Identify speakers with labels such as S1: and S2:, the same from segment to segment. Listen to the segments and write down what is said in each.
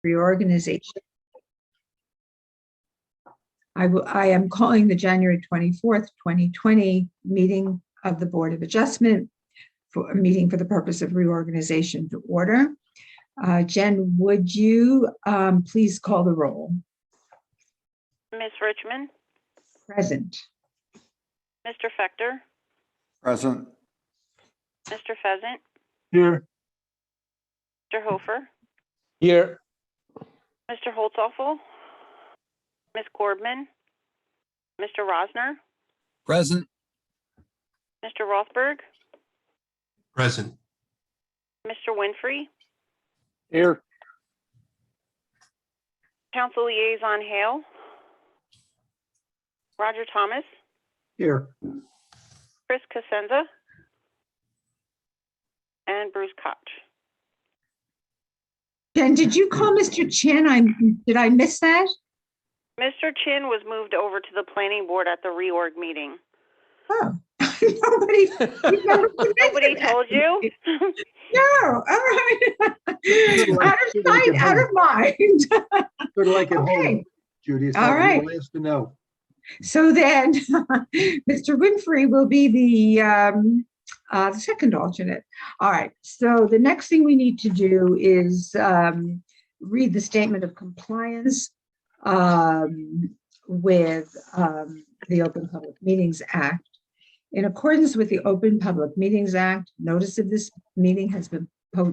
S1: reorganization. I am calling the January 24th, 2020 meeting of the Board of Adjustment for a meeting for the purpose of reorganization to order. Jen, would you please call the roll?
S2: Ms. Richmond?
S1: Present.
S2: Mr. Fector?
S3: Present.
S2: Mr. Pheasant?
S3: Here.
S2: Mr. Hofer?
S3: Here.
S2: Mr. Holtzoffel? Ms. Korbman? Mr. Rosner?
S4: Present.
S2: Mr. Rothberg?
S4: Present.
S2: Mr. Winfrey?
S3: Here.
S2: Council Liaison Hale? Roger Thomas?
S3: Here.
S2: Chris Cosenza? And Bruce Koch.
S1: Jen, did you call Mr. Chin? Did I miss that?
S2: Mr. Chin was moved over to the planning board at the reorg meeting.
S1: Oh, nobody
S2: Nobody told you?
S1: No, all right. Out of sight, out of mind.
S5: Sort of like at
S1: Okay.
S5: home, Judy. It's
S1: All
S5: not
S1: right.
S5: real last to know.
S1: So then, Mr. Winfrey will be the second alternate. All right. So the next thing we need to do is read the statement of compliance with the Open Public Meetings Act. In accordance with the Open Public Meetings Act, notice of this meeting has been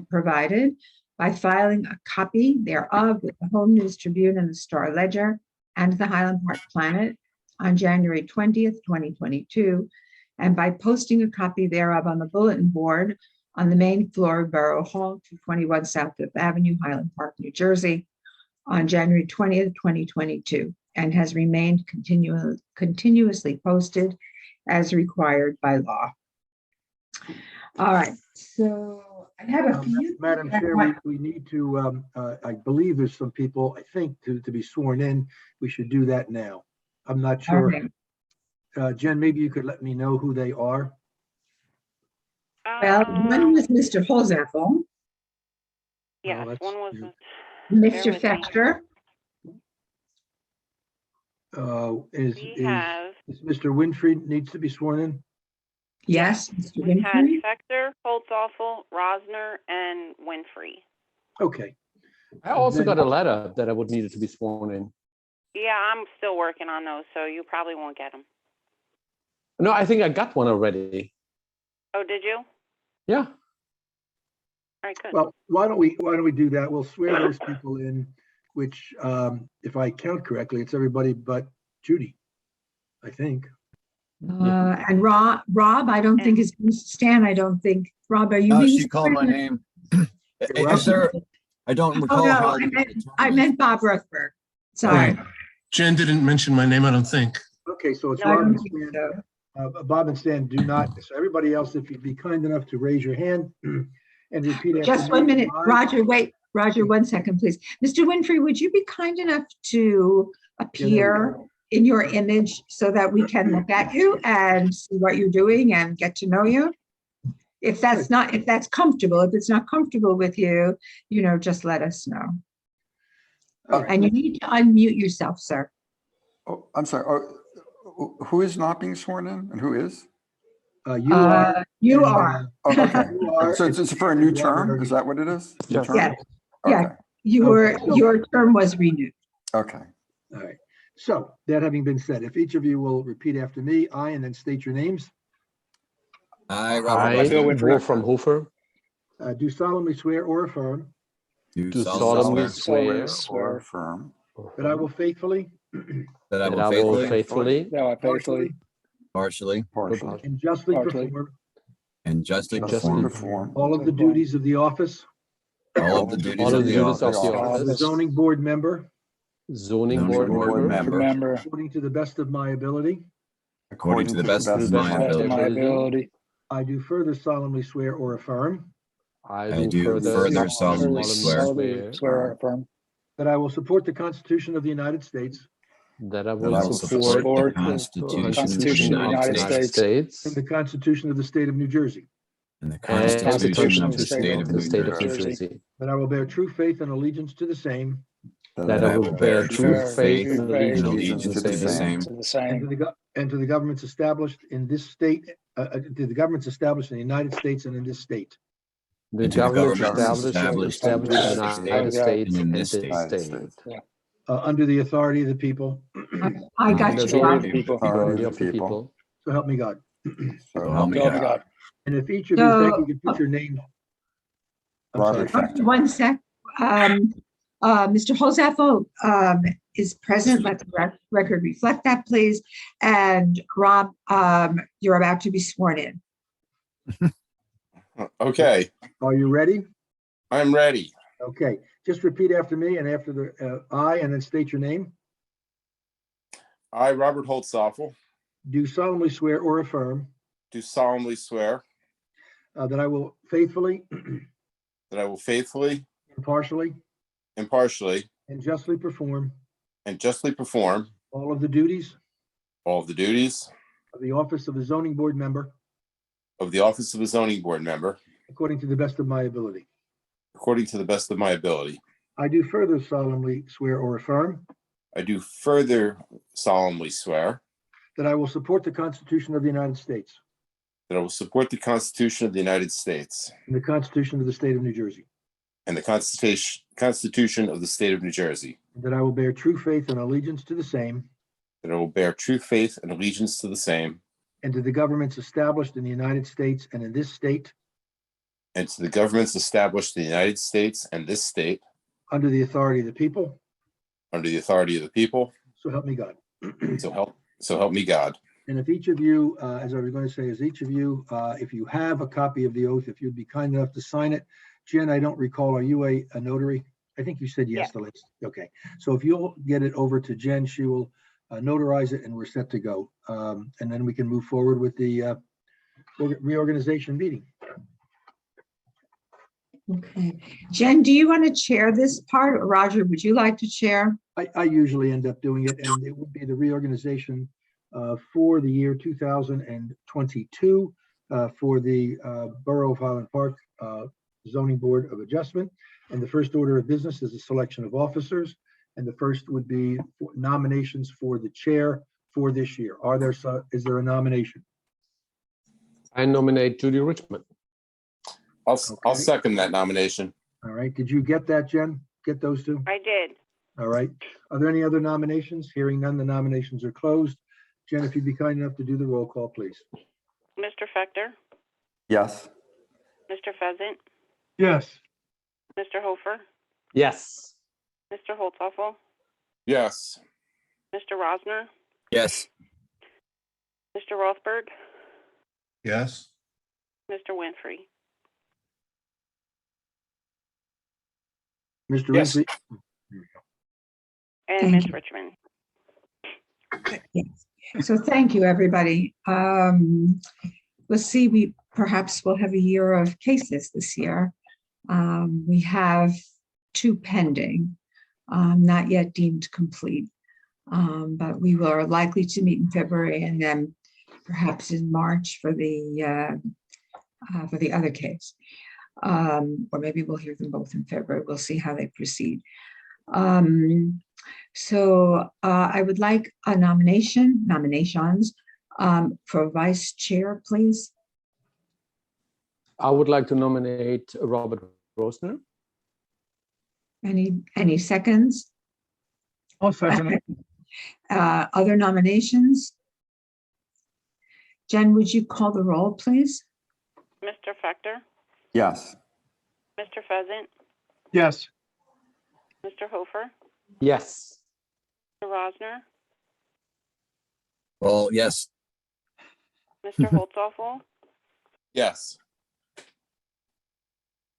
S1: provided by filing a copy thereof with the Home News Tribune and the Star Ledger and the Highland Park Planet on January 20th, 2022, and by posting a copy thereof on the bulletin board on the main floor of Borough Hall, 221 South Fifth Avenue, Highland Park, New Jersey, on January 20th, 2022, and has remained continuously posted as required by law. All right, so I have a few.
S5: Madam Chair, we need to, I believe there's some people, I think, to be sworn in. We should do that now. I'm not sure.
S1: Okay.
S5: Jen, maybe you could let me know who they are.
S1: Well, one was Mr. Holzapfel,
S2: Yes,
S5: that's
S2: one was.
S5: you.
S1: Mr.
S2: with me.
S1: Fector,
S5: Is
S2: We have,
S5: Mr. Winfrey needs to be sworn in?
S1: yes, Mr.
S2: we had
S1: Winfrey,
S2: Fector, Holtzoffel, Rosner, and Winfrey.
S5: Okay.
S6: I also
S5: Then-
S6: got a letter that I would need to be sworn in.
S2: Yeah, I'm still working on those, so you probably won't get them.
S6: No, I think I got one already.
S2: Oh, did you?
S6: Yeah.
S2: All right, good.
S5: Well, why don't we do that? We'll swear those people in, which, if I count correctly, it's everybody but Judy, I think.
S1: and Rob, I don't think is Stan. I don't think. Rob, are you?
S4: No,
S1: being
S4: she called my
S1: sworn?
S4: name.
S5: Well,
S4: Is there, I don't
S1: Oh
S4: recall
S1: no,
S4: how.
S1: I meant Bob Rothberg. Sorry.
S7: Jen didn't mention my name, I don't think.
S5: Okay, so it's
S1: No, I
S5: Rob
S1: don't
S5: and
S1: think
S5: Stan.
S1: so.
S5: Bob and Stan do not. So everybody else, if you'd be kind enough to raise your hand and repeat after
S1: Just
S5: me.
S1: 1 minute,
S5: I-
S1: Roger, wait, Roger, 1 second, please. Mr. Winfrey, would you be kind enough to appear in your image so that we can look at you and see what you're doing and get to know you? If that's comfortable, if it's not comfortable with you, just let us know.
S3: Okay.
S1: And you need to unmute yourself, sir.
S3: Oh, I'm sorry. Oh, who is not being sworn in and who is?
S5: You are.
S1: You
S5: and,
S1: are.
S3: Oh, okay.
S5: You are.
S3: So it's for a new term? Is that what it is? New
S6: Yes.
S3: term?
S1: Yes. Yeah.
S3: Okay.
S1: Your term was renewed.
S3: Okay.
S5: All right. So that having been said, if each of you will repeat after me, I, and then state your names,
S4: I,
S6: I,
S4: Robert
S6: Wolfram Hofer,
S5: do solemnly swear or affirm
S4: do
S6: do
S4: solemnly
S6: solemnly swear
S3: Or affirm.
S5: that I will faithfully,
S4: that I
S6: that
S4: will
S6: I will
S4: faithfully,
S6: faithfully,
S5: partially,
S4: partially,
S3: Partially.
S5: and justly
S8: Partially.
S5: perform
S4: and justly
S6: Justly
S4: perform
S3: Perform.
S5: all of the duties of the office
S4: all of the duties
S6: all
S4: of
S6: the
S4: the
S6: duties of
S4: office
S6: the
S5: of the
S6: office,
S5: zoning board member
S6: zoning
S4: Zoning
S6: board
S4: board
S6: member,
S4: member.
S5: according to the best of my ability.
S4: according to the best of
S6: best
S4: my
S6: of
S4: ability.
S8: my ability.
S5: I do further solemnly swear or affirm
S6: I
S4: do further solemnly swear
S8: Swear or affirm
S5: that I will support the Constitution of the United States
S6: that I
S4: that I
S6: will
S4: will
S6: support
S4: support the
S8: the
S4: Constitution of the
S8: Constitution
S4: United States
S5: and the Constitution of the State of New Jersey,
S4: and the
S6: and the
S4: Constitution of the State of
S6: the State
S4: New
S6: of New
S4: Jersey,
S6: Jersey,
S5: that I will bear true faith and allegiance to the same
S6: that I will bear true faith and
S4: and
S6: allegiance to the same,
S4: same,
S5: and to the governments established in this state, to the governments established in the United States and in this state,
S6: the
S4: and to the
S6: government
S4: governments
S6: established in the United States
S4: and in
S6: and
S4: this
S6: this
S4: state,
S6: state,
S5: under the authority of the people.
S1: I got
S6: under
S1: you,
S6: the
S1: Rob.
S6: authority of the people.
S5: So help me God.
S4: so help me God.
S5: And if each of you, thank
S1: So-
S5: you, could put your name. I'm
S3: Robert
S5: sorry.
S3: Factor.
S1: One sec. Mr. Holzapfel is present. Let the record reflect that, please. And Rob, you're about to be sworn in.
S8: Okay,
S5: Are you ready?
S8: I'm ready.
S5: Okay, just repeat after me and after the I, and then state your name.
S8: I, Robert Holtzoffel,
S5: Do solemnly swear or affirm
S8: do solemnly swear
S5: that I will faithfully,
S8: that I will faithfully,
S5: impartially,
S8: impartially,
S5: and justly perform
S8: and justly perform
S5: all of the duties
S8: all of the duties
S5: of the office of a zoning board member
S8: of the office of a zoning board member
S5: according to the best of my ability.
S8: according to the best of my ability.
S5: I do further solemnly swear or affirm
S8: I do further solemnly swear
S5: that I will support the Constitution of the United States
S8: that I will support the Constitution of the United States
S5: and the Constitution of the State of New Jersey,
S8: and the Constitution of the State of New Jersey,
S5: and that I will bear true faith and allegiance to the same
S8: that I will bear true faith and allegiance to the same
S5: and to the governments established in the United States and in this state
S8: and to the governments established in the United States and this state
S5: under the authority of the people.
S8: under the authority of the people.
S5: So help me God.
S8: So help me God.
S5: And if each of you, as I was going to say, if you have a copy of the oath, if you'd be kind enough to sign it. Jen, I don't recall, are you a notary? I think you said yes. Okay, so if you'll get it over to Jen, she will notarize it and we're set to go. And then we can move forward with the reorganization meeting.
S1: Okay. Jen, do you want to chair this part? Or Roger, would you like to chair?
S5: I usually end up doing it, and it would be the reorganization for the year 2022 for the Borough of Highland Park Zoning Board of Adjustment. And the first order of business is a selection of officers. And the first would be nominations for the chair for this year. Is there a nomination?
S6: I nominate Judy Richmond.
S8: I'll second that nomination.
S5: All right, did you get that, Jen? Get those two?
S2: I did.
S5: All right. Are there any other nominations? Hearing none, the nominations are closed. Jen, if you'd be kind enough to do the roll call, please.
S2: Mr. Fector,
S3: Yes.
S2: Mr. Pheasant,
S5: Yes.
S2: Mr. Hofer,
S6: Yes.
S2: Mr. Holtzoffel,
S8: Yes.
S2: Mr. Rosner,
S4: Yes,
S2: Mr. Rothberg,
S7: Yes,
S2: Mr. Winfrey.
S5: Mr.
S8: Yes.
S5: Winfrey?
S2: And
S1: Thank
S2: Ms.
S1: you.
S2: Richmond.
S1: Yes. So thank you, everybody. Let's see, we perhaps will have a year of cases this year. We have 2 pending, not yet deemed complete. But we are likely to meet in February and then perhaps in March for the other case. Or maybe we'll hear them both in February. We'll see how they proceed. So I would like a nominations for vice chair, please.
S6: I would like to nominate Robert Rosner.
S1: Any seconds?
S5: I'll second it.
S1: Other nominations? Jen, would you call the roll, please?
S2: Mr. Fector,
S3: Yes.
S2: Mr. Pheasant,
S5: Yes.
S2: Mr. Hofer,
S6: Yes.
S2: Mr. Rosner,
S4: well, yes,
S2: Mr. Holtzoffel,
S8: Yes.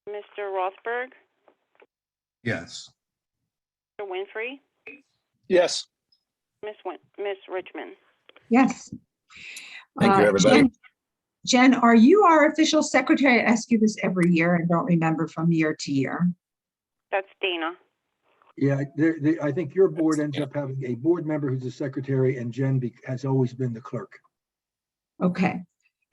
S2: Mr. Rothberg,
S7: yes.
S2: Mr. Winfrey,
S8: Yes.
S2: Ms. Richmond.
S1: Yes.
S4: Thank you, everybody.
S1: Jen, are you our official secretary? I ask you this every year and don't remember from year to year.
S2: That's Dana.
S5: Yeah, I think your board ends up having a board member who's the secretary, and Jen has always been the clerk.
S1: Okay,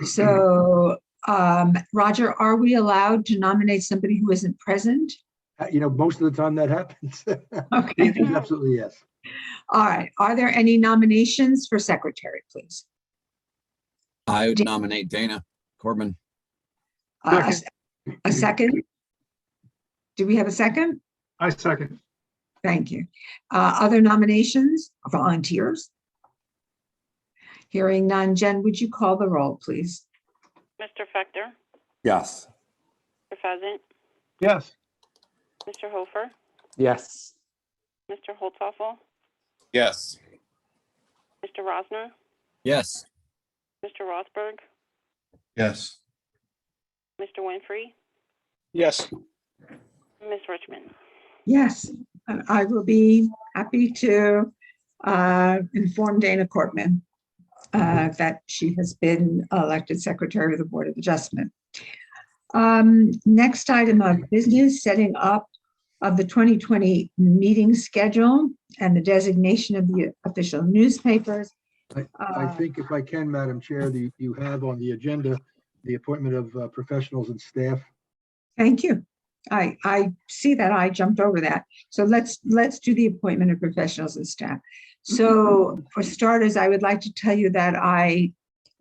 S1: so Roger, are we allowed to nominate somebody who isn't present?
S5: Most of the time that happens. The
S1: Okay,
S5: answer is absolutely yes.
S1: all right. Are there any nominations for secretary, please?
S4: I would
S1: Dan-
S4: nominate Dana Corbin.
S1: A second? Do we have a second?
S5: I second.
S1: Thank you. Other nominations, volunteers? Hearing none. Jen, would you call the roll, please?
S2: Mr. Fector,
S3: Yes.
S2: Mr. Pheasant,
S5: Yes.
S2: Mr. Hofer,
S6: Yes.
S2: Mr. Holtoffel,
S8: Yes.
S2: Mr. Rosner,
S4: Yes.
S2: Mr. Rothberg,
S7: Yes.
S2: Mr. Winfrey,
S9: Yes.
S2: Ms. Richmond.
S1: Yes, and I will be happy to inform Dana Cortman that she has been elected Secretary of the Board of Adjustment. Next item of business, setting up of the 2020 meeting schedule and the designation of the official newspapers.
S5: I think if I can, Madam Chair, you have on the agenda the appointment of professionals and staff.
S1: Thank you. I see that. I jumped over that. So let's do the appointment of professionals and staff. So for starters, I would like to tell you that I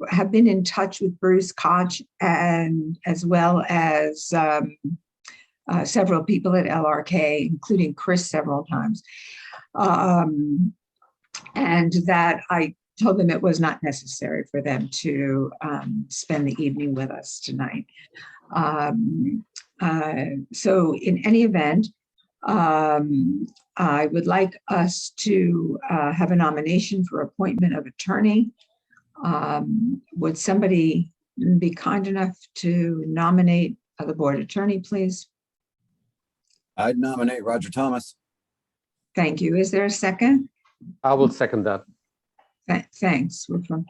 S1: have been in touch with Bruce Koch and as well as several people at LRK, including Chris several times. And that I told them it was not necessary for them to spend the evening with us tonight. So in any event, I would like us to have a nomination for appointment of attorney. Would somebody be kind enough to nominate the board attorney, please?
S4: I'd nominate Roger Thomas.
S1: Thank you. Is there a second?
S6: I will second that.
S1: Thanks, Wolfram.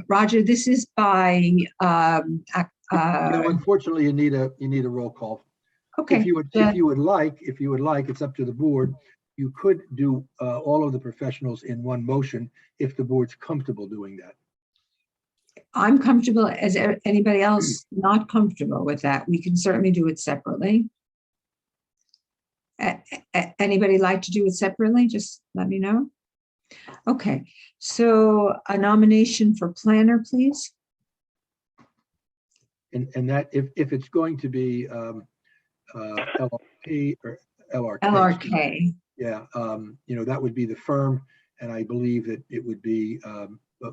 S1: Roger, this is by
S5: Unfortunately, you need a roll call.
S1: okay.
S5: If you would like, it's up to the board. You could do all of the professionals in one motion if the board's comfortable doing that.
S1: I'm comfortable. Is anybody else not comfortable with that? We can certainly do it separately. Anybody like to do it separately? Just let me know. Okay, so a nomination for planner, please.
S5: And that if it's going to be LRP or LRK.
S1: LRK.
S5: Yeah, that would be the firm, and I believe that it would be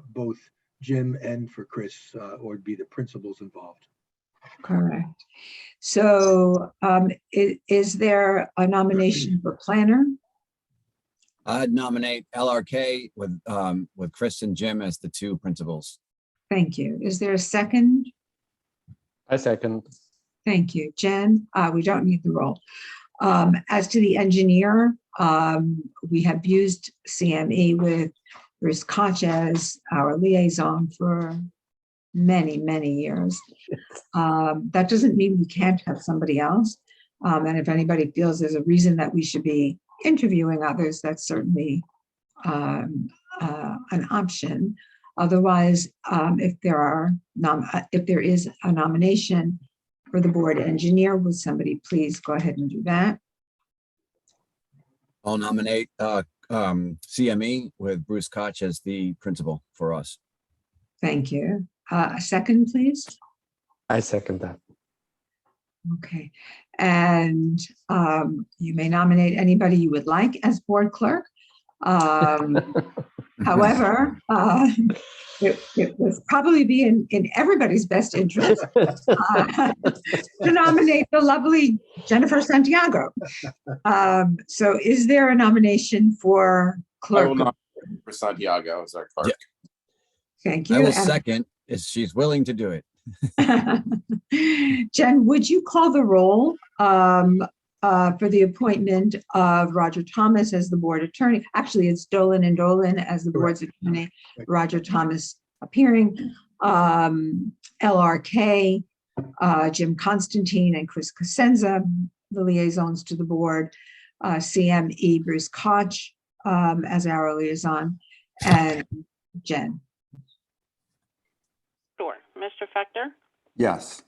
S5: both Jim and for Chris, or it'd be the principals involved.
S1: Correct. So is there a nomination for planner?
S4: I'd nominate LRK with Chris and Jim as the two principals.
S1: Thank you. Is there a second?
S6: I second.
S1: Thank you. Jen, we don't need the roll. As to the engineer, we have used CME with Bruce Koch as our liaison for many, many years. That doesn't mean we can't have somebody else. And if anybody feels there's a reason that we should be interviewing others, that's certainly an option. Otherwise, if there is a nomination for the board engineer, would somebody please go ahead and do that?
S4: I'll nominate CME with Bruce Koch as the principal for us.
S1: Thank you. A second, please.
S6: I second that.
S1: Okay. And you may nominate anybody you would like as board clerk. However, it would probably be in everybody's best interest to nominate the lovely Jennifer Santiago. So is there a nomination for
S8: I
S1: clerk?
S8: will nominate for Santiago as our clerk.
S1: Thank you.
S4: I will
S1: And-
S4: second if she's willing to do it.
S1: Jen, would you call the roll for the appointment of Roger Thomas as the board attorney? Actually, it's Dolan and Dolan as the board's attorney, Roger Thomas appearing, LRK, Jim Constantine and Chris Cosenza, the liaisons to the board, CME Bruce Koch as our liaison, and Jen.
S2: Sure. Mr. Fector,
S3: Yes.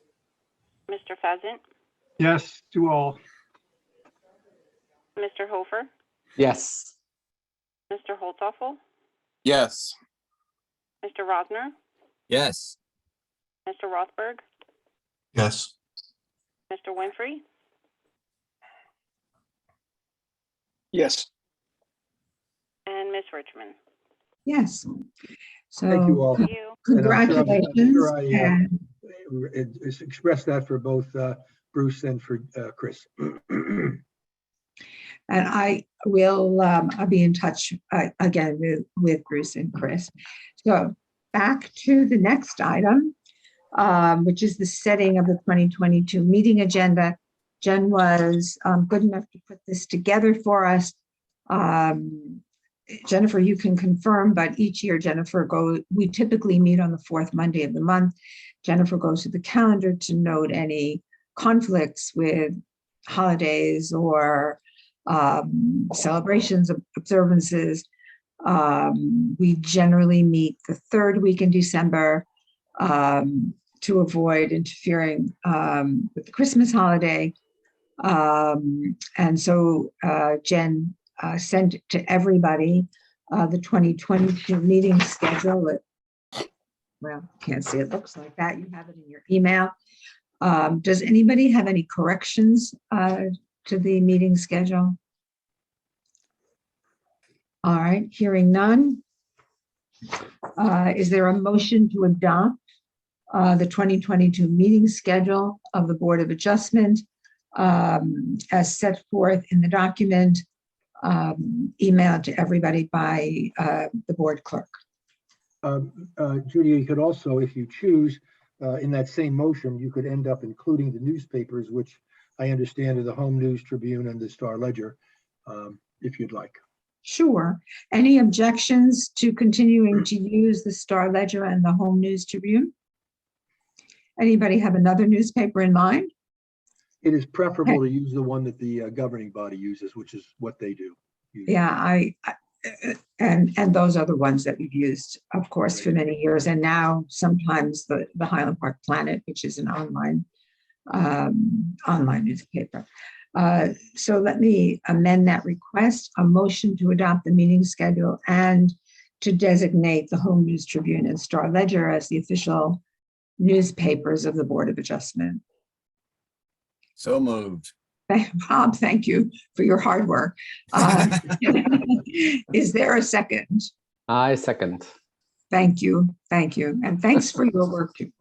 S2: Mr. Pheasant,
S5: Yes, to all.
S2: Mr. Hofer,
S6: Yes.
S2: Mr. Holtoffel,
S8: Yes.
S2: Mr. Rosner,
S4: Yes.
S2: Mr. Rothberg,
S7: Yes.
S2: Mr. Winfrey,
S5: Yes.
S2: and Ms. Richmond.
S1: Yes.
S5: Thank you
S1: So
S5: all.
S2: Thank you.
S1: congratulations.
S5: I
S1: And
S5: express that for both Bruce and for Chris.
S1: And I will, I'll be in touch again with Bruce and Chris. So back to the next item, which is the setting of the 2022 meeting agenda. Jen was good enough to put this together for us. Jennifer, you can confirm, but each year we typically meet on the fourth Monday of the month. Jennifer goes to the calendar to note any conflicts with holidays or celebrations, observances. We generally meet the third week in December to avoid interfering with the Christmas holiday. And so Jen sent to everybody the 2022 meeting schedule. Well, can't see it looks like that. You have it in your email. Does anybody have any corrections to the meeting schedule? All right, hearing none. Is there a motion to adopt the 2022 meeting schedule of the Board of Adjustment as set forth in the document emailed to everybody by the board clerk?
S5: Judy, you could also, if you choose, in that same motion, you could end up including the newspapers, which I understand are the Home News Tribune and the Star Ledger, if you'd like.
S1: Sure. Any objections to continuing to use the Star Ledger and the Home News Tribune? Anybody have another newspaper in mind?
S5: It is preferable to use the one that the governing body uses, which is what they do.
S1: Yeah, and those are the ones that we've used, of course, for many years. And now sometimes the Highland Park Planet, which is an online newspaper. So let me amend that request, a motion to adopt the meeting schedule and to designate the Home News Tribune and Star Ledger as the official newspapers of the Board of Adjustment.
S4: So moved.
S1: Bob, thank you for your hard work. Is there a second?
S6: I second.
S1: Thank you. Thank you. And thanks for your work.
S5: You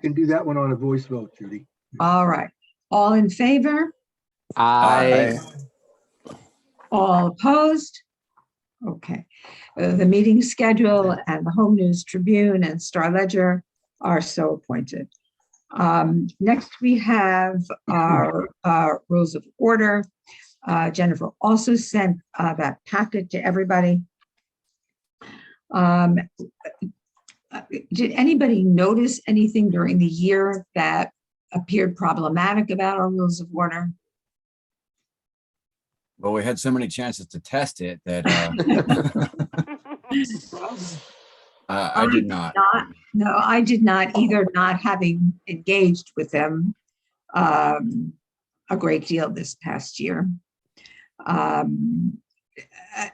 S5: can do that one on a voice vote, Judy.
S1: All right. All in favor?
S6: I
S1: All opposed? Okay. The meeting schedule and the Home News Tribune and Star Ledger are so appointed. Next, we have our rules of order. Jennifer also sent that packet to everybody. Did anybody notice anything during the year that appeared problematic about our rules of order?
S4: Well, we had so many chances to test it that I did not.
S1: No, I did not either, not having engaged with them a great deal this past year.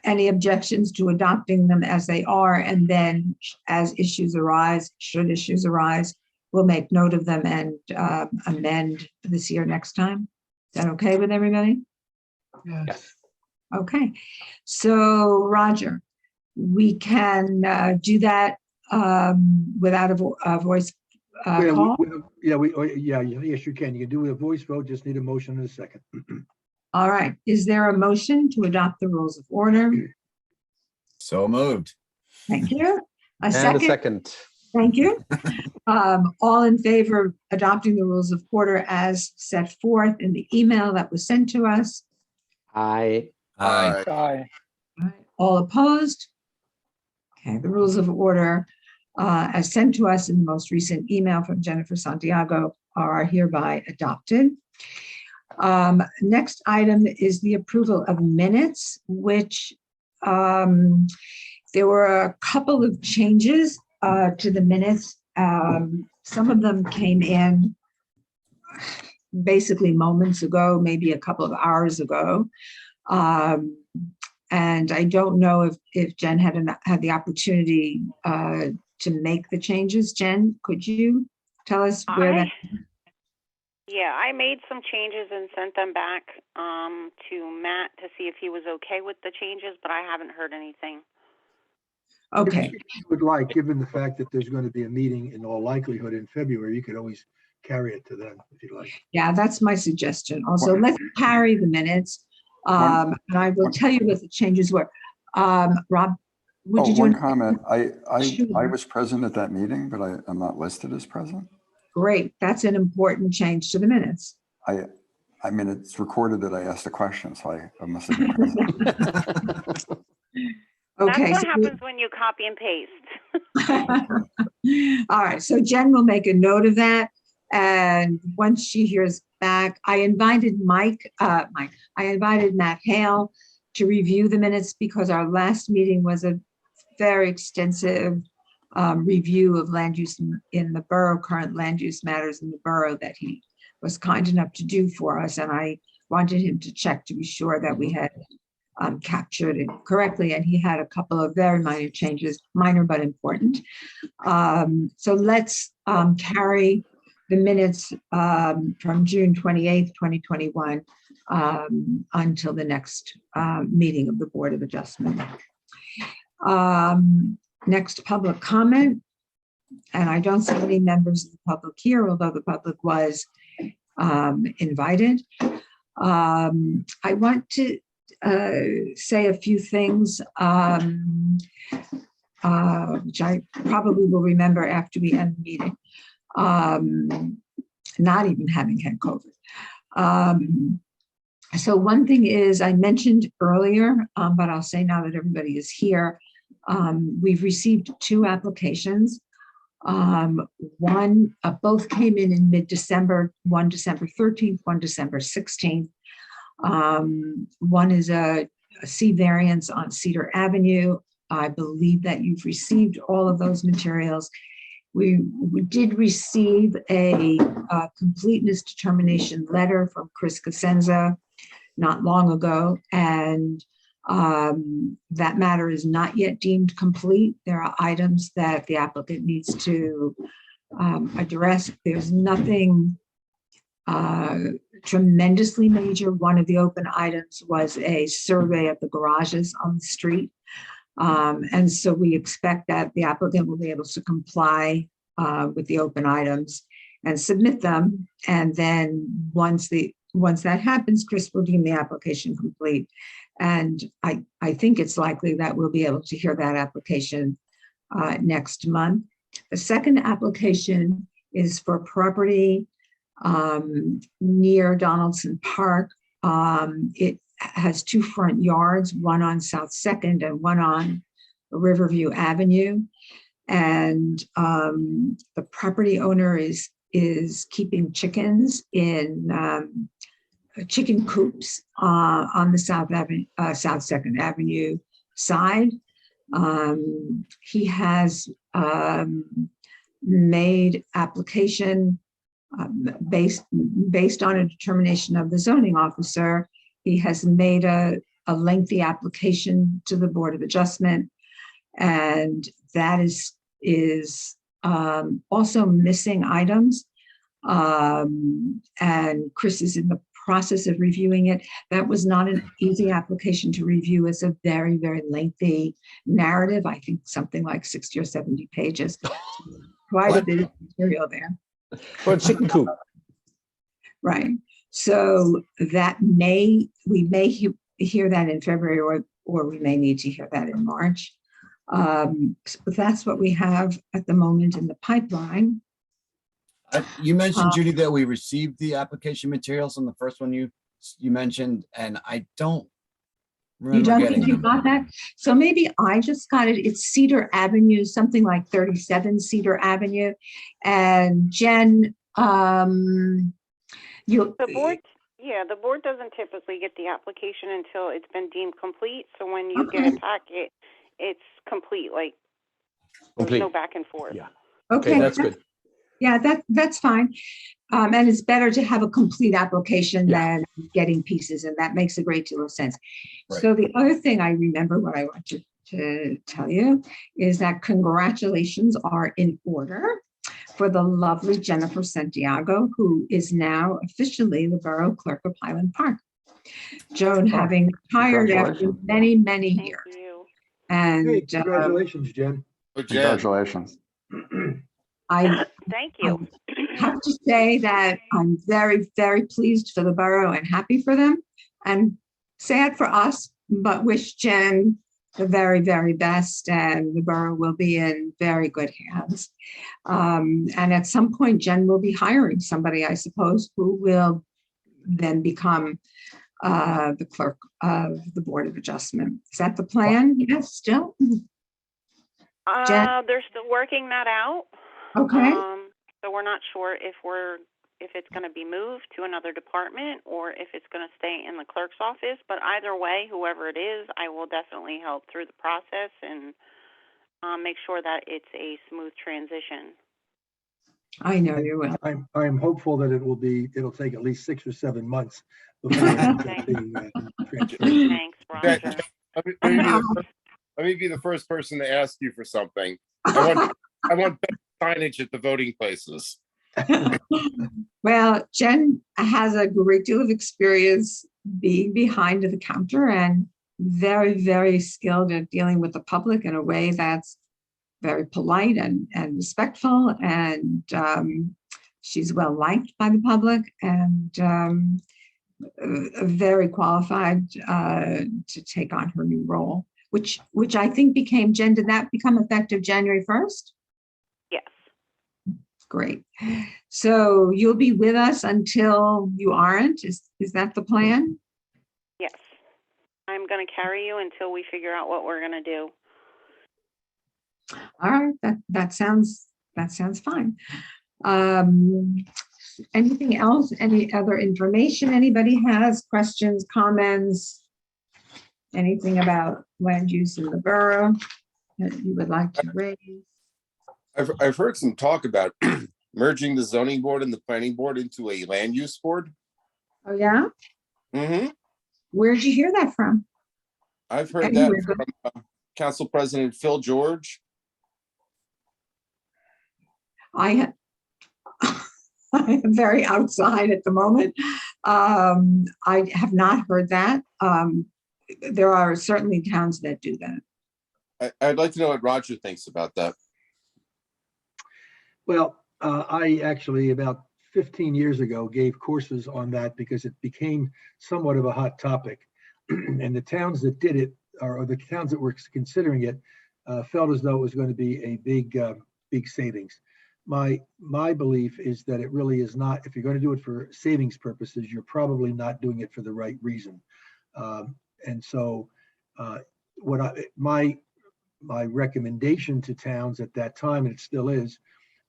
S1: Any objections to adopting them as they are, and then as issues arise, should issues arise, we'll make note of them and amend this year next time. Is that okay with everybody?
S6: yes.
S1: Okay, so Roger, we can do that without a voice call?
S5: Yes, you can. You can do a voice vote, just need a motion in a second.
S1: All right, is there a motion to adopt the rules of order?
S4: So moved.
S1: Thank you. A
S6: And a
S1: second?
S6: second.
S1: Thank you. All in favor of adopting the rules of order as set forth in the email that was sent to us?
S6: Aye.
S4: Aye.
S1: All opposed? Okay, the rules of order as sent to us in the most recent email from Jennifer Santiago are hereby adopted. Next item is the approval of minutes, which there were a couple of changes to the minutes some of them came in basically moments ago, maybe a couple of hours ago. And I don't know if Jen had the opportunity to make the changes. Jen, could you tell us where that?
S2: Yeah, I made some changes and sent them back to Matt to see if he was okay with the changes, but I haven't heard anything.
S1: Okay,
S5: If you would like, given the fact that there's going to be a meeting in all likelihood in February, you could always carry it to them if you'd like.
S1: yeah, that's my suggestion. Also, let's carry the minutes. And I will tell you what the changes were. Rob, would you do?
S3: One comment. I
S1: Sure.
S3: was present at that meeting, but I'm not listed as present.
S1: Great, that's an important change to the minutes.
S3: I mean, it's recorded that I asked a question, so I must have been present.
S1: Okay.
S2: That's what
S1: so
S2: happens when you copy and paste.
S1: All right, so Jen will make a note of that. And once she hears back, I invited I invited Matt Hale to review the minutes because our last meeting was a very extensive review of land use in the borough, current land use matters in the borough that he was kind enough to do for us. And I wanted him to check to be sure that we had captured it correctly. And he had a couple of very minor changes, minor but important. So let's carry the minutes from June 28th, 2021 until the next meeting of the Board of Adjustment. Next, public comment. And I don't see any members of the public here, although the public was invited. I want to say a few things, which I probably will remember after we end the meeting, not even having had COVID. So one thing is, I mentioned earlier, but I'll say now that everybody is here, we've received 2 applications. Both came in mid-December, one December 13th, one December 16th. One is a C variance on Cedar Avenue. I believe that you've received all of those materials. We did receive a completeness determination letter from Chris Cosenza not long ago, and that matter is not yet deemed complete. There are items that the applicant needs to address. There's nothing tremendously major. One of the open items was a survey of the garages on the street. And so we expect that the applicant will be able to comply with the open items and submit them. And then once that happens, Chris will deem the application complete. And I think it's likely that we'll be able to hear that application next month. The second application is for property near Donaldson Park. It has 2 front yards, one on South 2nd and one on Riverview Avenue. And the property owner is keeping chickens in chicken coops on the South 2nd Avenue side. He has made application based on a determination of the zoning officer. He has made a lengthy application to the Board of Adjustment, and that is also missing items. And Chris is in the process of reviewing it. That was not an easy application to review. It's a very, very lengthy narrative. I think something like 60 or 70 pages. Quite a bit of material there.
S6: For a chicken coop.
S1: Right. So that we may hear that in February, or we may need to hear that in March. But that's what we have at the moment in the pipeline.
S4: You mentioned, Judy, that we received the application materials on the first one you mentioned, and I don't remember.
S1: You don't
S4: getting
S1: think you
S4: them.
S1: got that? So maybe I just got it. It's Cedar Avenue, something like 37 Cedar Avenue. And Jen,
S2: The board doesn't typically get the application until it's been deemed complete. So when you get a packet, it's complete. Like there's no back and forth.
S6: Yeah.
S1: okay,
S6: Okay, that's good.
S1: Yeah, that's fine. And it's better to have a complete application
S6: Yeah.
S1: than getting pieces, and that makes a great deal of sense.
S4: Right.
S1: So the other thing I remember, what I want to tell you is that congratulations are in order for the lovely Jennifer Santiago, who is now officially the Borough Clerk of Highland Park. Joan having retired after
S6: congratulations.
S1: many, many
S2: Thank
S1: years.
S2: you.
S1: And
S5: Hey, congratulations, Jen.
S8: Oh, Jen,
S3: Congratulations.
S1: I
S2: Thank you.
S1: have to say that I'm very, very pleased for the borough and happy for them, and sad for us, but wish Jen the very, very best, and the borough will be in very good hands. And at some point, Jen will be hiring somebody, I suppose, who will then become the clerk of the Board of Adjustment. Is that the plan? Yes, still? Jen?
S2: They're still working that out.
S1: Okay.
S2: So we're not sure if it's going to be moved to another department or if it's going to stay in the clerk's office. But either way, whoever it is, I will definitely help through the process and make sure that it's a smooth transition.
S1: I know you will.
S5: I'm hopeful that it'll take at least 6 or 7 months before it ends up being transferred.
S2: Thanks, Roger.
S8: let me be the first person to ask you for something. I want better signage at the voting places.
S1: Well, Jen has a great deal of experience being behind the counter and very, very skilled at dealing with the public in a way that's very polite and respectful. And she's well liked by the public and very qualified to take on her new role, which I think became, Jen, did that become effective January 1st?
S2: Yes.
S1: Great. So you'll be with us until you aren't? Is that the plan?
S2: Yes. I'm going to carry you until we figure out what we're going to do.
S1: All right, that sounds fine. Anything else? Any other information anybody has? Questions, comments? Anything about land use in the borough that you would like to raise?
S8: I've heard some talk about merging the zoning board and the planning board into a land use board.
S1: Oh, yeah?
S8: Mm-hmm.
S1: Where'd you hear that from?
S8: I've heard
S1: Anywhere.
S8: that from Council President Phil George.
S1: I am very outside at the moment. I have not heard that. There are certainly towns that do that.
S8: I'd like to know what Roger thinks about that.
S5: Well, I actually about 15 years ago gave courses on that because it became somewhat of a hot topic. And the towns that did it, or the towns that were considering it, felt as though it was going to be a big savings. My belief is that it really is not. If you're going to do it for savings purposes, you're probably not doing it for the right reason. And so my recommendation to towns at that time, and it still is,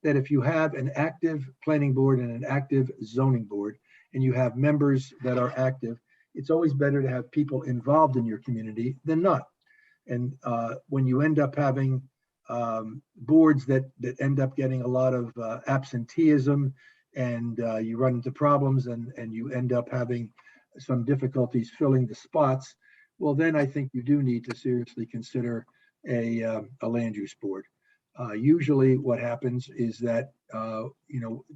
S5: that if you have an active planning board and an active zoning board, and you have members that are active, it's always better to have people involved in your community than not. And when you end up having boards that end up getting a lot of absenteeism, and you run into problems, and you end up having some difficulties filling the spots, well, then I think you do need to seriously consider a land use board. Usually what happens is that,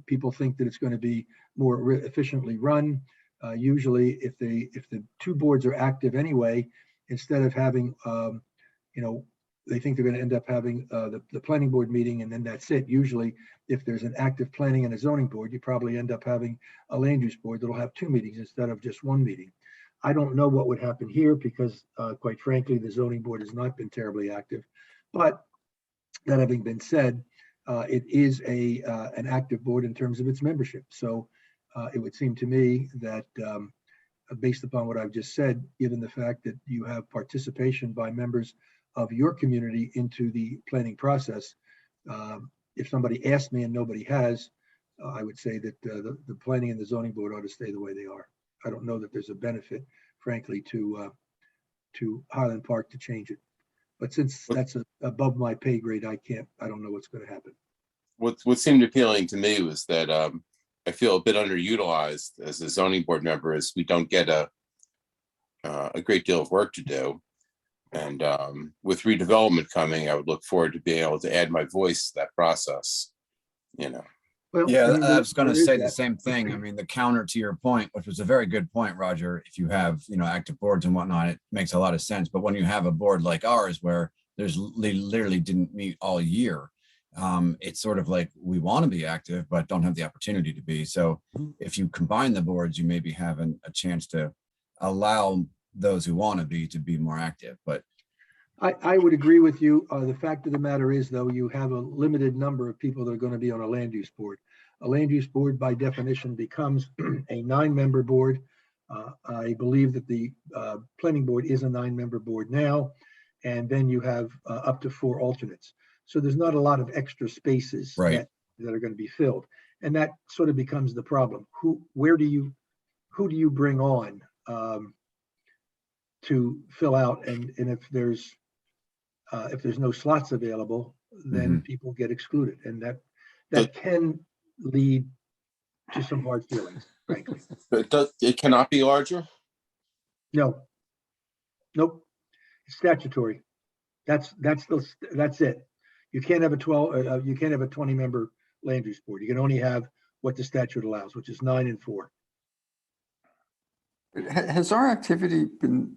S5: people think that it's going to be more efficiently run. Usually if the two boards are active anyway, instead of having, they think they're going to end up having the planning board meeting and then that's it. Usually if there's an active planning and a zoning board, you probably end up having a land use board that'll have two meetings instead of just one meeting. I don't know what would happen here because quite frankly, the zoning board has not been terribly active. But that having been said, it is an active board in terms of its membership. So it would seem to me that based upon what I've just said, given the fact that you have participation by members of your community into the planning process, if somebody asked me and nobody has, I would say that the planning and the zoning board ought to stay the way they are. I don't know that there's a benefit, frankly, to Highland Park to change it. But since that's above my pay grade, I don't know what's going to happen.
S8: what seemed appealing to me was that I feel a bit underutilized as a zoning board member, as we don't get a great deal of work to do. And with redevelopment coming, I would look forward to being able to add my voice to that process.
S5: Well,
S4: Yeah,
S5: I mean,
S4: I was gonna
S5: there is
S4: say the
S5: that.
S4: same thing. I mean, the counter to your point, which was a very good point, Roger, if you have, active boards and whatnot, it makes a lot of sense. But when you have a board like ours, where they literally didn't meet all year, it's sort of like, we want to be active, but don't have the opportunity to be. So if you combine the boards, you maybe have a chance to allow those who want to be more active. But
S5: I would agree with you. The fact of the matter is, though, you have a limited number of people that are going to be on a land use board. A land use board, by definition, becomes a 9-member board. I believe that the planning board is a 9-member board now, and then you have up to 4 alternates. So there's not a lot of extra spaces
S4: Right.
S5: that are going to be filled, and that sort of becomes the problem. Who do you bring on to fill out? And if there's no slots available, then people get excluded, and that can lead to some hard feelings, frankly.
S8: But it cannot be larger.
S5: No, nope, it's statutory. That's it. You can't have a 20-member land use board. You can only have what the statute allows, which is 9 and 4.
S3: Has our activity been,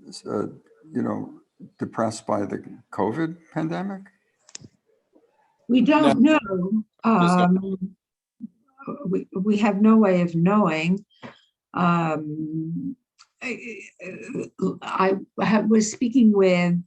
S3: depressed by the COVID pandemic?
S1: We don't know. We have no way of knowing. I was speaking with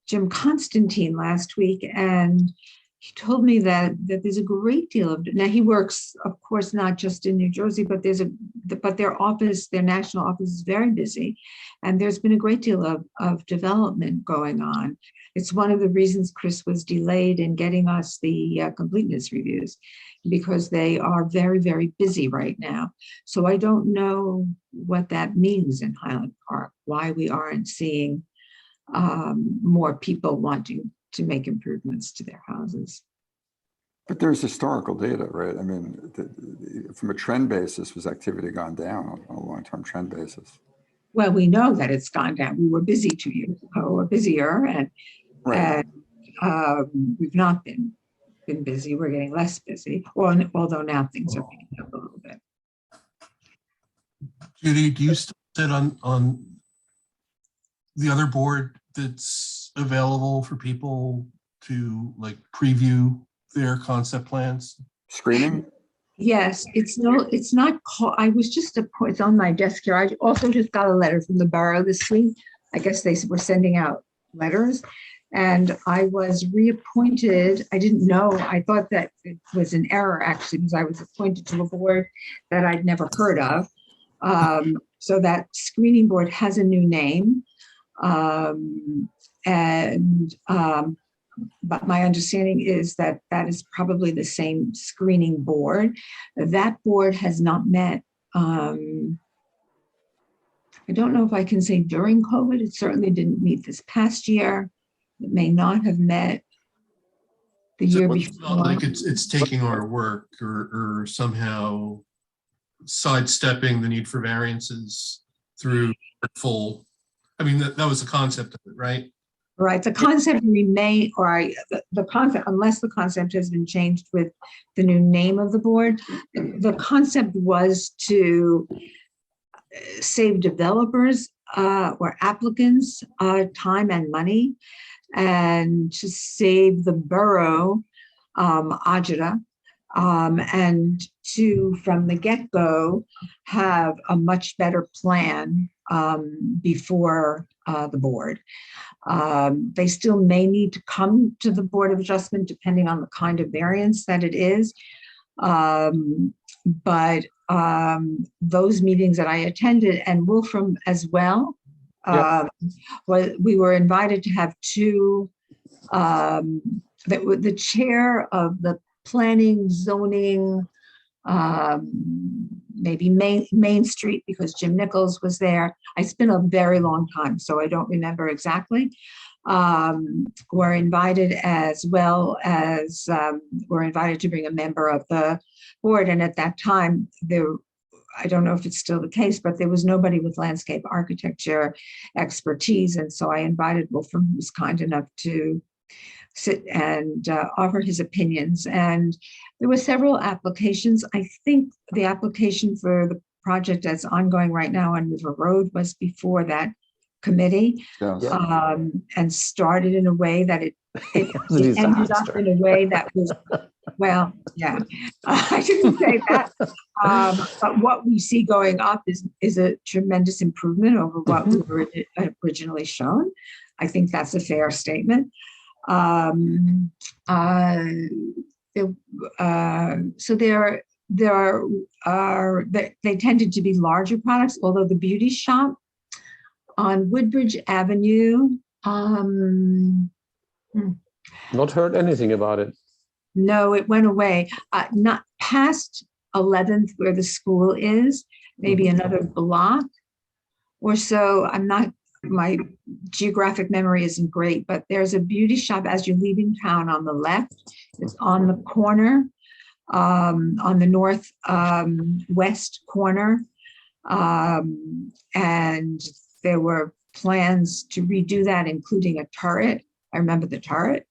S1: Jim Constantine last week, and he told me that there's a great deal of, now he works, of course, not just in New Jersey, but their office, their national office is very busy. And there's been a great deal of development going on. It's one of the reasons Chris was delayed in getting us the completeness reviews, because they are very, very busy right now. So I don't know what that means in Highland Park, why we aren't seeing more people wanting to make improvements to their houses.
S3: But there's historical data, right? I mean, from a trend basis, was activity gone down on a long-term trend basis?
S1: Well, we know that it's gone down. We were busy 2 years ago, or busier, and we've not been busy. We're getting less busy, although now things are picking up a little bit.
S7: Judy, do you still sit on the other board that's available for people to preview their concept plans?
S3: Screening?
S1: Yes, it's not called, it's on my desk here. I also just got a letter from the borough this week. I guess they were sending out letters, and I was reappointed. I didn't know, I thought that it was an error actually, because I was appointed to a board that I'd never heard of. So that screening board has a new name. But my understanding is that is probably the same screening board. That board has not met. I don't know if I can say during COVID. It certainly didn't meet this past year. It may not have met the year
S7: It's not
S1: before.
S7: like it's taking our work or somehow sidestepping the need for variances through full. I mean, that was the concept of it, right?
S1: Right, the concept remain, the concept, unless the concept has been changed with the new name of the board, the concept was to save developers or applicants time and money, and to save the borough agita, and to, from the get-go, have a much better plan before the board. They still may need to come to the Board of Adjustment depending on the kind of variance that it is. But those meetings that I attended, and Wolfram as well, we were invited to have two, the chair of the planning, zoning, maybe Main Street because Jim Nichols was there. It's been a very long time, so I don't remember exactly. Were invited, as well as were invited to bring a member of the board. And at that time, I don't know if it's still the case, but there was nobody with landscape architecture expertise. And so I invited Wolfram, who was kind enough to sit and offer his opinions. And there were several applications. I think the application for the project that's ongoing right now on River Road was before that committee,
S3: Yes.
S1: and started in a way that it
S6: was a
S1: ended up
S6: disaster.
S1: in a way that was, well, yeah, I shouldn't say that. But what we see going up is a tremendous improvement over what we were originally shown. I think that's a fair statement. So they tended to be larger products, although the beauty shop on Woodbridge Avenue,
S6: Not heard anything about it.
S1: no, it went away. Not past 11th where the school is, maybe another block or so. My geographic memory isn't great, but there's a beauty shop as you're leaving town on the left. It's on the corner, on the north west corner. And there were plans to redo that, including a turret. I remember the turret.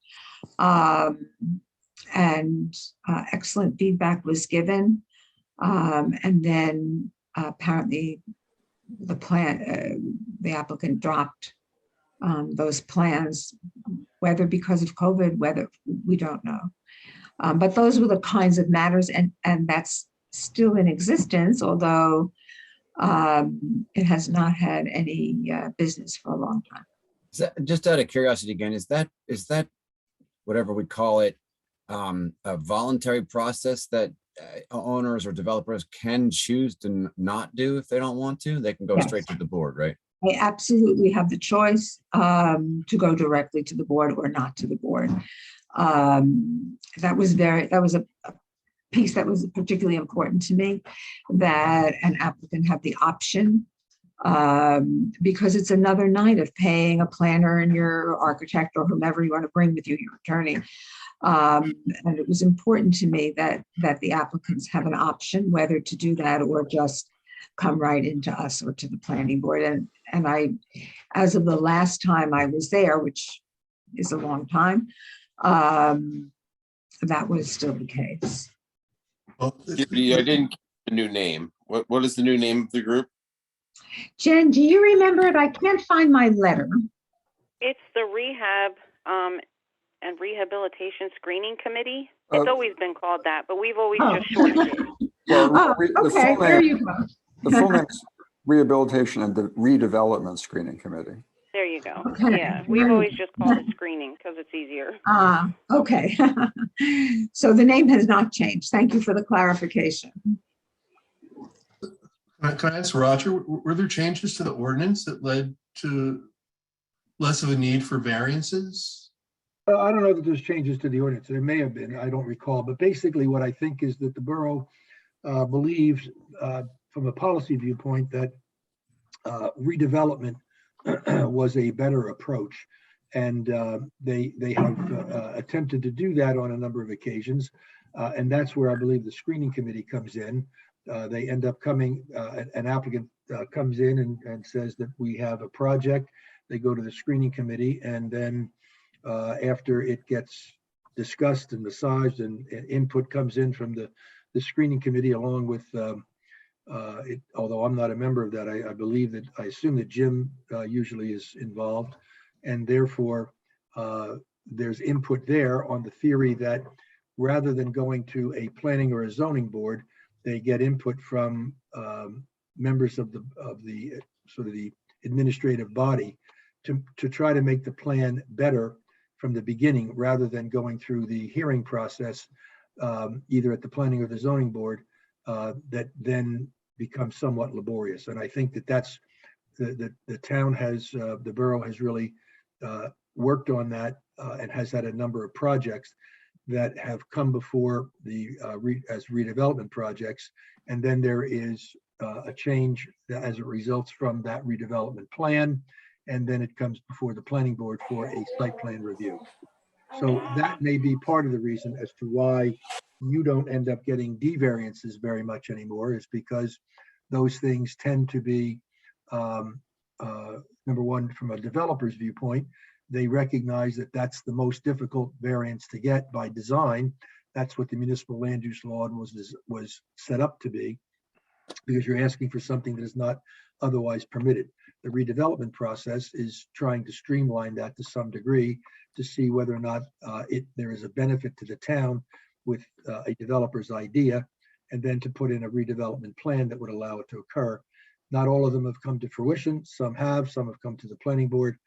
S1: And excellent feedback was given. And then apparently the applicant dropped those plans, whether because of COVID, whether we don't know. But those were the kinds of matters, and that's still in existence, although it has not had any business for a long time.
S4: Is that, just out of curiosity again, is that whatever we call it, a voluntary process that owners or developers can choose to not do if they don't want to? They can go
S1: Yes.
S4: straight to the board, right?
S1: They absolutely have the choice to go directly to the board or not to the board. That was a piece that was particularly important to me, that an applicant have the option, because it's another night of paying a planner and your architect or whomever you want to bring with you, your attorney. And it was important to me that the applicants have an option whether to do that or just come right into us or to the planning board. And I, as of the last time I was there, which is a long time, that was still the case.
S7: Well,
S8: I didn't get the new name. What is the new name of the group?
S1: Jen, do you remember it? I can't find my letter.
S2: It's the Rehab and Rehabilitation Screening Committee. It's always been called that, but we've always just shortened it.
S3: Well,
S1: Okay, there you go.
S3: The full name is Rehabilitation and Redevelopment Screening Committee.
S2: There you go.
S1: Okay.
S2: Yeah, we've always just called it screening because it's easier.
S1: Okay. So the name has not changed. Thank you for the clarification.
S7: Can I ask Roger, were there changes to the ordinance that led to less of a need for variances?
S5: I don't know that there's changes to the ordinance. There may have been, I don't recall, but basically what I think is that the borough believes from a policy viewpoint that redevelopment was a better approach. And they have attempted to do that on a number of occasions. And that's where I believe the screening committee comes in. They end up coming, an applicant comes in and says that we have a project. They go to the screening committee, and then after it gets discussed and massaged and input comes in from the screening committee along with, although I'm not a member of that, I assume that Jim usually is involved, and therefore there's input there on the theory that rather than going to a planning or a zoning board, they get input from members of the sort of the administrative body to try to make the plan better from the beginning, rather than going through the hearing process, either at the planning or the zoning board, that then becomes somewhat laborious. And I think that that's the town has, the borough has really worked on that and has had a number of projects. that have come before as redevelopment projects. And then there is a change as it results from that redevelopment plan. And then it comes before the planning board for a site plan review. So that may be part of the reason as to why you don't end up getting D variances very much anymore, is because those things tend to be, number one, from a developer's viewpoint, they recognize that that's the most difficult variance to get by design. That's what the municipal land use law was set up to be, because you're asking for something that is not otherwise permitted. The redevelopment process is trying to streamline that to some degree to see whether or not there is a benefit to the town with a developer's idea, and then to put in a redevelopment plan that would allow it to occur. Not all of them have come to fruition. Some have come to the planning board.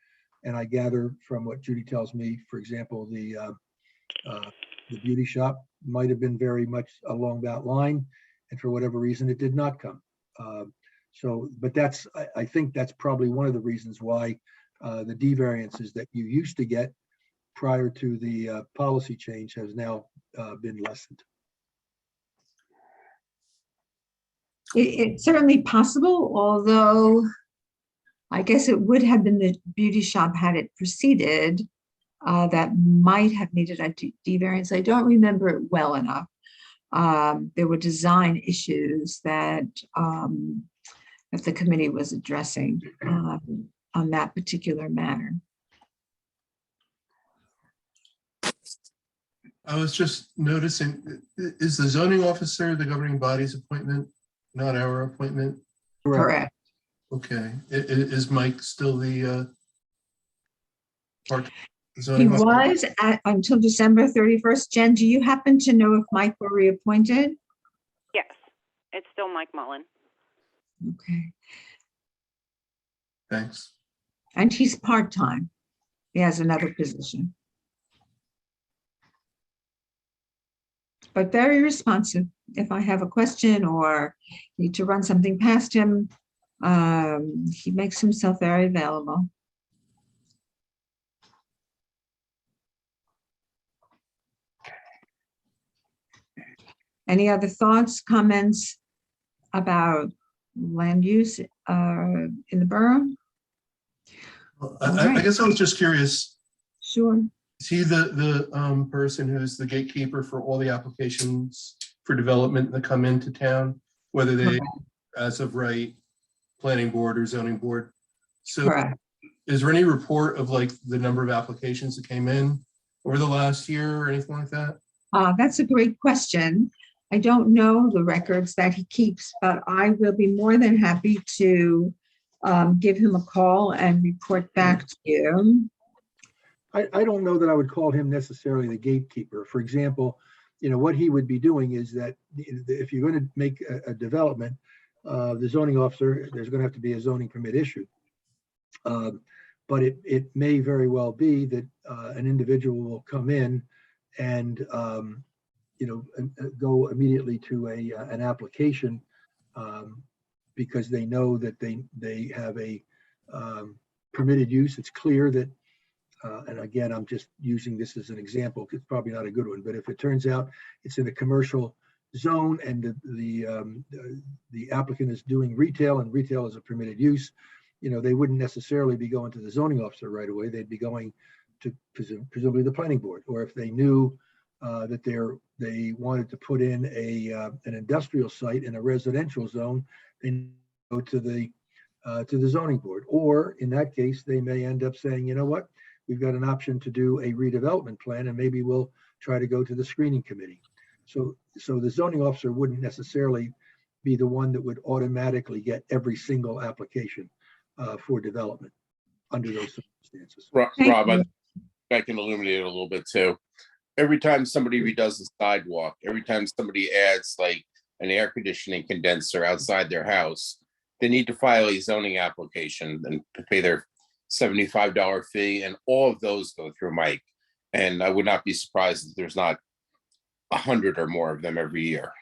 S5: And I gather from what Judy tells me, for example, the beauty shop might have been very much along that line, and for whatever reason, it did not come. But I think that's probably one of the reasons why the D variances that you used to get prior to the policy change has now been lessened.
S1: It's certainly possible, although I guess it would have been the beauty shop had it proceeded that might have needed a D variance. I don't remember it well enough. There were design issues that the committee was addressing on that particular matter.
S7: I was just noticing, is the zoning officer the governing body's appointment, not our appointment?
S1: Correct.
S7: Okay, is Mike still the
S1: He
S7: zoning officer?
S1: was until December 31st. Jen, do you happen to know if Mike were reappointed?
S2: Yes, it's still Mike Mullen.
S1: Okay.
S7: Thanks.
S1: And he's part-time. He has another position. But very responsive. If I have a question or need to run something past him, he makes himself very available. Any other thoughts, comments about land use in the borough?
S7: Well, I guess I was just curious,
S1: Sure.
S7: is he the person who's the gatekeeper for all the applications for development that come into town, whether they, as of right, planning board or zoning board? So
S1: Correct.
S7: is there any report of like the number of applications that came in over the last year or anything like that?
S1: That's a great question. I don't know the records that he keeps, but I will be more than happy to give him a call and report back to you.
S5: I don't know that I would call him necessarily the gatekeeper. For example, what he would be doing is that if you're going to make a development, the zoning officer, there's going to have to be a zoning permit issued. But it may very well be that an individual will come in and go immediately to an application because they know that they have a permitted use. It's clear that, and again, I'm just using this as an example. It's probably not a good one, but if it turns out it's in a commercial zone and the applicant is doing retail and retail is a permitted use, they wouldn't necessarily be going to the zoning officer right away. They'd be going to presumably the planning board, or if they knew that they wanted to put in an industrial site in a residential zone, they go to the zoning board. Or in that case, they may end up saying, you know what, we've got an option to do a redevelopment plan, and maybe we'll try to go to the screening committee. So the zoning officer wouldn't necessarily be the one that would automatically get every single application for development under those circumstances.
S8: Rob, I can illuminate it a little bit too. Every time somebody redoes the sidewalk, every time somebody adds like an air conditioning condenser outside their house, they need to file a zoning application and pay their $75 fee, and all of those go through Mike. And I would not be surprised if there's not 100 or more of them every year.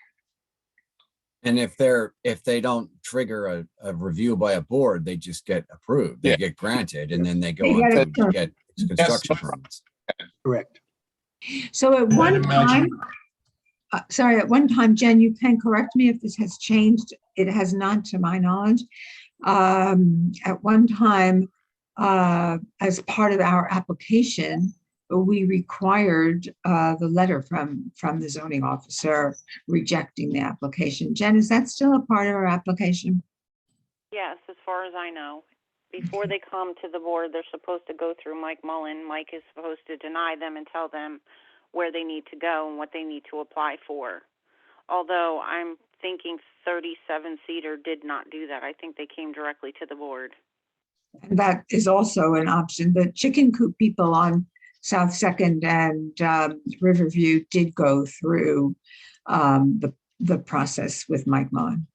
S4: And if they don't trigger a review by a board, they just get approved. They
S8: Yeah.
S4: get granted, and then they go
S1: They
S4: on
S1: get
S4: to
S1: it.
S4: get construction permits.
S5: Correct.
S1: So at
S7: I'd
S1: one
S7: imagine-
S1: time, sorry, at one time, Jen, you can correct me if this has changed. It has not, to my knowledge. At one time, as part of our application, we required the letter from the zoning officer rejecting the application. Jen, is that still a part of our application?
S2: Yes, as far as I know. Before they come to the board, they're supposed to go through Mike Mullen. Mike is supposed to deny them and tell them where they need to go and what they need to apply for. Although I'm thinking 37 Cedar did not do that. I think they came directly to the board.
S1: And that is also an option. The chicken coop people on South Second and Riverview did go through the process with Mike Mullen.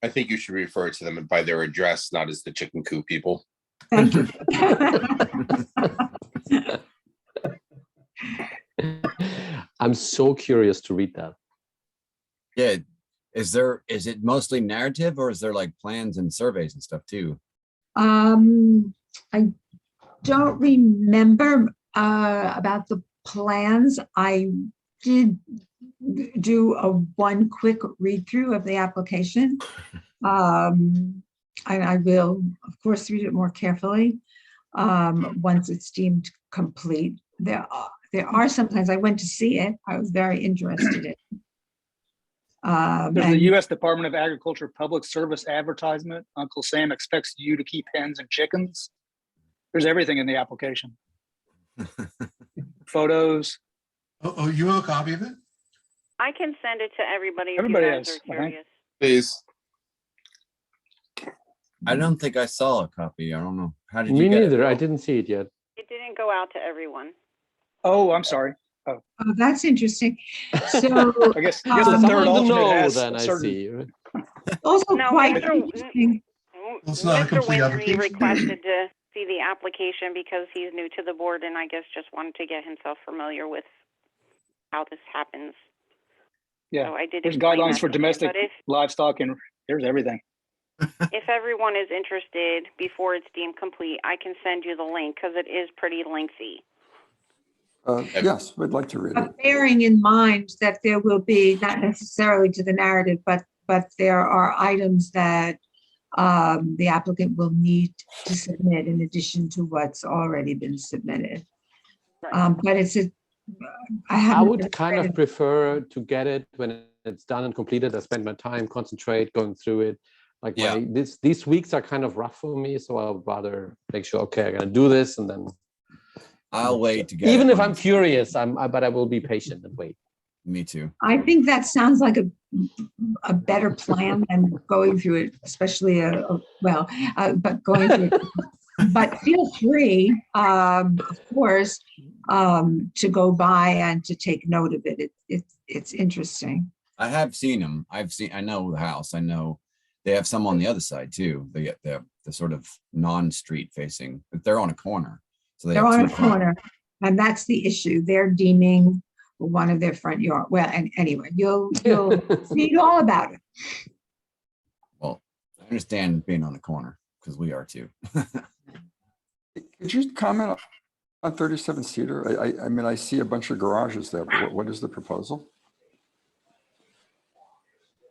S8: I think you should refer to them by their address, not as the chicken coop people.
S1: Thank you.
S6: I'm so curious to read that.
S4: Yeah. Is it mostly narrative or is there like plans and surveys and stuff too?
S1: I don't remember about the plans. I did do one quick read through of the application. I will, of course, read it more carefully once it's deemed complete. There are sometimes I went to see it. I was very interested in it.
S9: There's the U.S. Department of Agriculture Public Service advertisement. Uncle Sam expects you to keep hens and chickens. There's everything in the application. Photos.
S7: Oh, you have a copy of it?
S2: I can send it to everybody if
S9: Everybody
S2: you guys
S9: has,
S2: are
S9: I think.
S2: curious.
S8: Please.
S4: I don't think I saw a copy. I don't know. How did
S6: Me
S4: you get
S6: neither.
S4: it?
S6: I didn't see it yet.
S2: It didn't go out to everyone.
S9: Oh, I'm sorry.
S1: Oh, that's interesting. So
S9: I guess
S1: Um,
S9: the
S6: Someone
S9: third
S6: to
S9: alternate
S6: know,
S9: has
S6: then
S9: a
S6: I
S9: certain.
S6: see.
S1: also
S2: No,
S1: quite
S2: Mr.
S1: interesting.
S7: It's not a
S2: Mr.
S7: complete
S2: Winfrey
S7: application.
S2: requested to see the application because he's new to the board and I guess just wanted to get himself familiar with how this happens.
S9: Yeah,
S2: So I did
S9: there's
S2: explain
S9: guidelines
S2: that
S9: for
S2: to him,
S9: domestic
S2: but
S9: livestock and there's everything.
S2: if everyone is interested before it's deemed complete, I can send you the link because it is pretty lengthy.
S3: Yes, we'd like to read it.
S1: But bearing in mind that there will be, not necessarily to the narrative, but there are items that the applicant will need to submit in addition to what's already been submitted.
S2: Right.
S1: But
S6: I would kind of prefer to get it when it's done and completed. I spend my time, concentrate, going through it. Like
S4: Yeah.
S6: these weeks are kind of rough for me, so I would rather make sure, okay, I'm gonna do this, and then
S4: I'll wait to get
S6: even
S4: it
S6: if
S4: when
S6: I'm
S4: it's-
S6: curious, but I will be patient and wait.
S4: Me too.
S1: I think that sounds like a better plan than going through it, especially but going through it. But feel free, of course, to go by and to take note of it. It's interesting.
S4: I have seen them. I know the house. I know they have some on the other side too. They get the sort of non-street facing, but they're on a corner. So
S1: They're on a corner, and that's the issue. They're deeming one of their front yard. Well, and anyway, you'll read all about it.
S4: Well, I understand being on a corner because we are too.
S3: Could you comment on 37 Cedar? I mean, I see a bunch of garages there, but what is the proposal?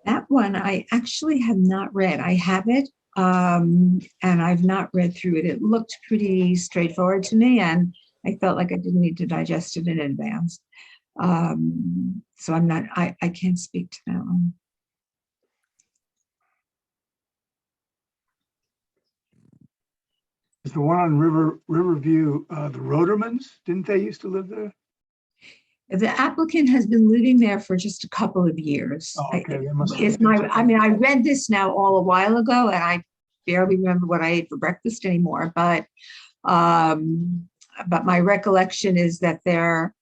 S1: That one I actually have not read. I have it, and I've not read through it. It looked pretty straightforward to me, and I felt like I didn't need to digest it in advance. So I can't speak to that one.
S5: Is the one on Riverview, the Rodermans, didn't they used to live there?
S1: The applicant has been living there for just a couple of years.
S5: Oh, okay, they must have-
S1: I read this now all a while ago, and I barely remember what I ate for breakfast anymore, but my recollection is that they're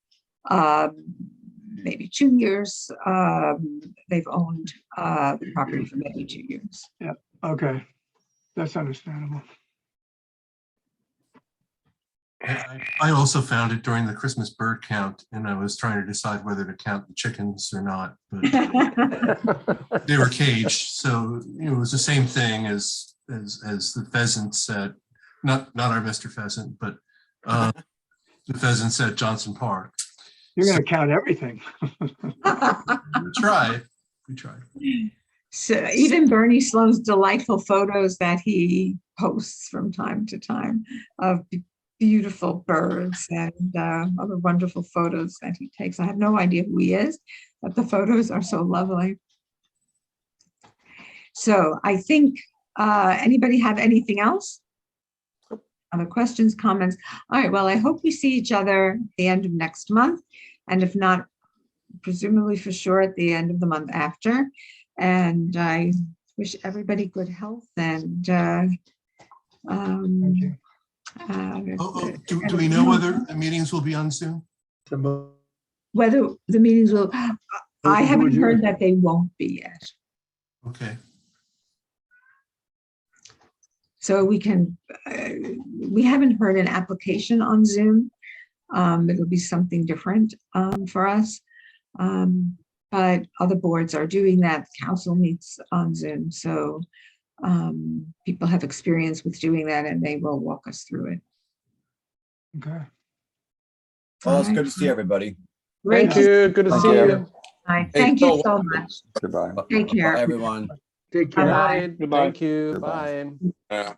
S1: maybe 2 years, they've owned the property for maybe 2 years.
S5: Okay, that's understandable.
S7: I also found it during the Christmas bird count, and I was trying to decide whether to count the chickens or not, but they were caged, so it was the same thing as the pheasants at, not our Mr. Pheasant, but the pheasants at Johnson Park.
S5: You're gonna count everything.
S7: We tried. We tried.
S1: So even Bernie Sloan's delightful photos that he posts from time to time of beautiful birds and other wonderful photos that he takes. I have no idea who he is, but the photos are so lovely. So I think, anybody have anything else? Other questions, comments? All right, well, I hope we see each other at the end of next month. And if not, presumably for sure at the end of the month after. And I wish everybody good health and
S5: Thank you.
S7: Do we know whether the meetings will be on Zoom?
S1: whether the meetings will, I haven't heard that they won't be yet.
S7: Okay.
S1: So we can, we haven't heard an application on Zoom. It'll be something different for us. But other boards are doing that. Council meets on Zoom. So people have experience with doing that and they will walk us through it.
S5: Okay.
S4: Well, it's good to see everybody.
S1: Great.
S6: Thank you. Good to
S3: Thank
S6: see
S3: you.
S6: you.
S1: Bye.
S4: Hey,
S1: Thank you
S4: Bill,
S1: so much.
S3: Goodbye.
S1: Take care.
S4: Bye, everyone.
S5: Take care.
S1: Bye-bye.
S6: Bye.
S9: Goodbye.
S6: Thank you.
S3: Goodbye.
S6: Bye.
S8: Yeah.